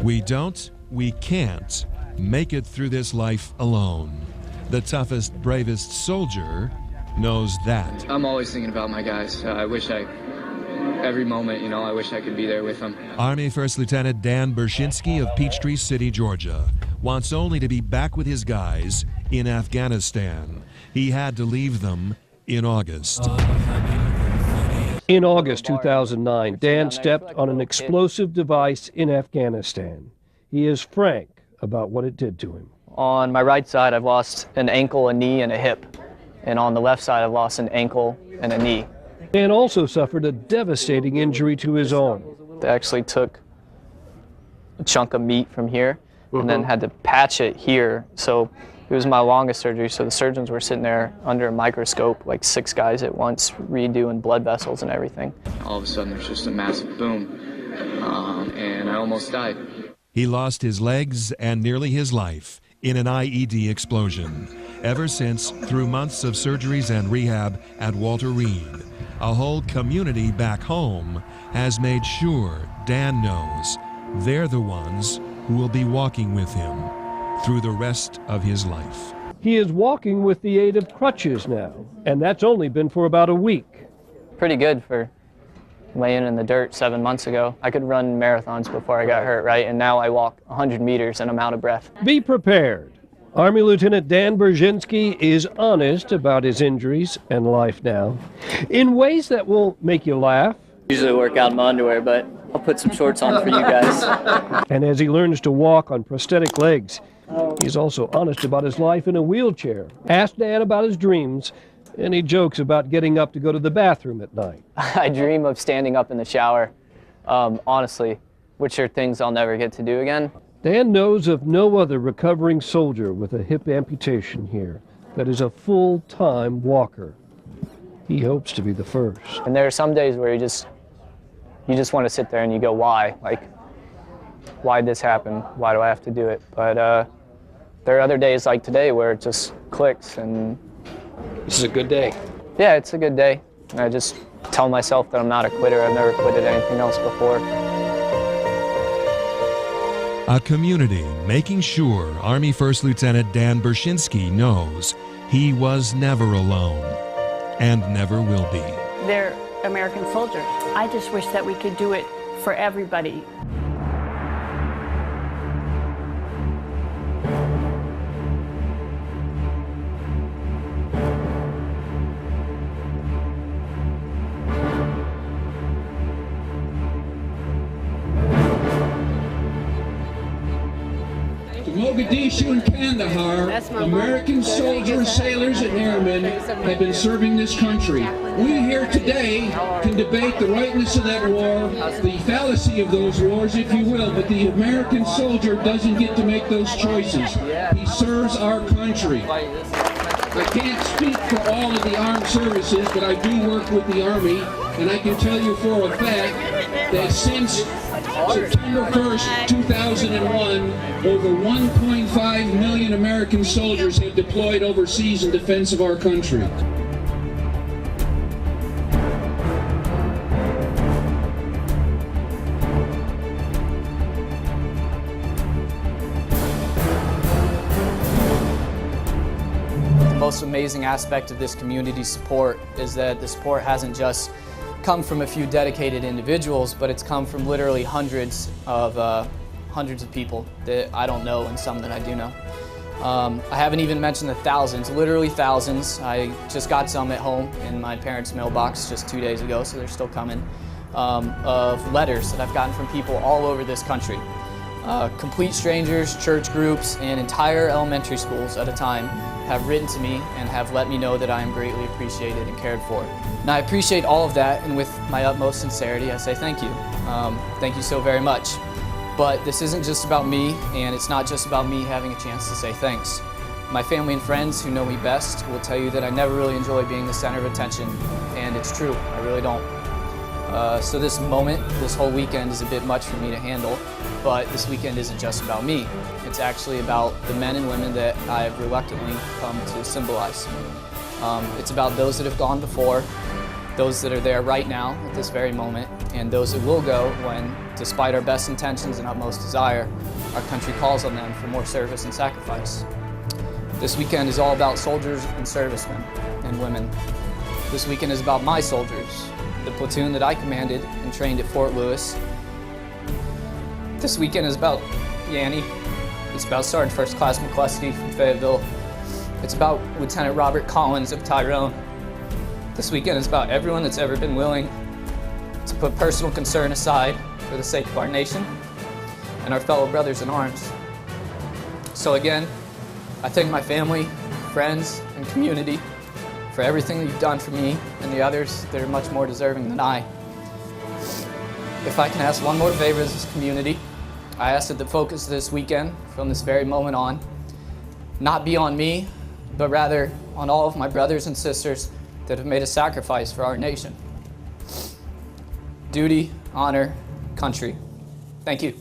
We can't make it through this life alone. The toughest, bravest soldier knows that. I'm always thinking about my guys. Every moment, I wish I could be there with them. Army First Lieutenant Dan Berschinski of Peachtree City, Georgia, wants only to be back with his guys in Afghanistan. He had to leave them in August. In August 2009, Dan stepped on an explosive device in Afghanistan. He is frank about what it did to him. On my right side, I've lost an ankle, a knee, and a hip. And on the left side, I've lost an ankle and a knee. Dan also suffered a devastating injury to his arm. They actually took a chunk of meat from here and then had to patch it here. So it was my longest surgery, so the surgeons were sitting there under a microscope, like 6 guys at once, redoing blood vessels and everything. All of a sudden, there's just a massive boom, and I almost died. He lost his legs and nearly his life in an IED explosion. Ever since, through months of surgeries and rehab at Walter Reed, a whole community back home has made sure Dan knows they're the ones who will be walking with him through the rest of his life. He is walking with the aid of crutches now, and that's only been for about a week. Pretty good for laying in the dirt 7 months ago. I could run marathons before I got hurt, right? And now I walk 100 meters and I'm out of breath. Be prepared. Army Lieutenant Dan Berschinski is honest about his injuries and life now, in ways that will make you laugh. Usually work out in my underwear, but I'll put some shorts on for you guys. And as he learns to walk on prosthetic legs, he's also honest about his life in a wheelchair. Ask Dan about his dreams, and he jokes about getting up to go to the bathroom at night. I dream of standing up in the shower, honestly, which are things I'll never get to do again. Dan knows of no other recovering soldier with a hip amputation here that is a full-time walker. He hopes to be the first. And there are some days where you just want to sit there and you go, why? Like, why'd this happen? Why do I have to do it? But there are other days like today where it just clicks and... This is a good day. Yeah, it's a good day. I just tell myself that I'm not a quitter. I've never quitted anything else before. A community making sure Army First Lieutenant Dan Berschinski knows he was never alone and never will be. They're American soldiers. I just wish that we could do it for everybody. Mogadishu and Kandahar, American soldiers, sailors, and airmen have been serving this country. We here today can debate the rightness of that war, the fallacy of those wars, if you will, but the American soldier doesn't get to make those choices. He serves our country. I can't speak for all of the armed services, but I do work with the Army, and I can tell you for a fact that since September 1st, 2001, over 1.5 million American soldiers have deployed overseas in defense of our country. The most amazing aspect of this community support is that the support hasn't just come from a few dedicated individuals, but it's come from literally hundreds of people that I don't know and some that I do know. I haven't even mentioned the thousands, literally thousands. I just got some at home in my parents' mailbox just 2 days ago, so they're still coming, of letters that I've gotten from people all over this country. Complete strangers, church groups, and entire elementary schools at a time have written to me and have let me know that I am greatly appreciated and cared for. And I appreciate all of that, and with my utmost sincerity, I say thank you. Thank you so very much. But this isn't just about me, and it's not just about me having a chance to say thanks. My family and friends who know me best will tell you that I never really enjoy being the center of attention, and it's true, I really don't. So this moment, this whole weekend is a bit much for me to handle, but this weekend isn't just about me. It's actually about the men and women that I have reluctantly come to symbolize. It's about those that have gone before, those that are there right now at this very moment, and those that will go when, despite our best intentions and utmost desire, our country calls on them for more service and sacrifice. This weekend is all about soldiers and servicemen and women. This weekend is about my soldiers, the platoon that I commanded and trained at Fort Lewis. This weekend is about Yanni. It's about Sergeant First Class McCluskey from Fayetteville. It's about Lieutenant Robert Collins of Tyrone. This weekend is about everyone that's ever been willing to put personal concern aside for the sake of our nation and our fellow brothers in arms. So again, I thank my family, friends, and community for everything that you've done for me and the others that are much more deserving than I. If I can ask one more favor of this community, I ask that the focus this weekend, from this very moment on, not be on me, but rather on all of my brothers and sisters that have made a sacrifice for our nation. Duty, honor, country. Thank you.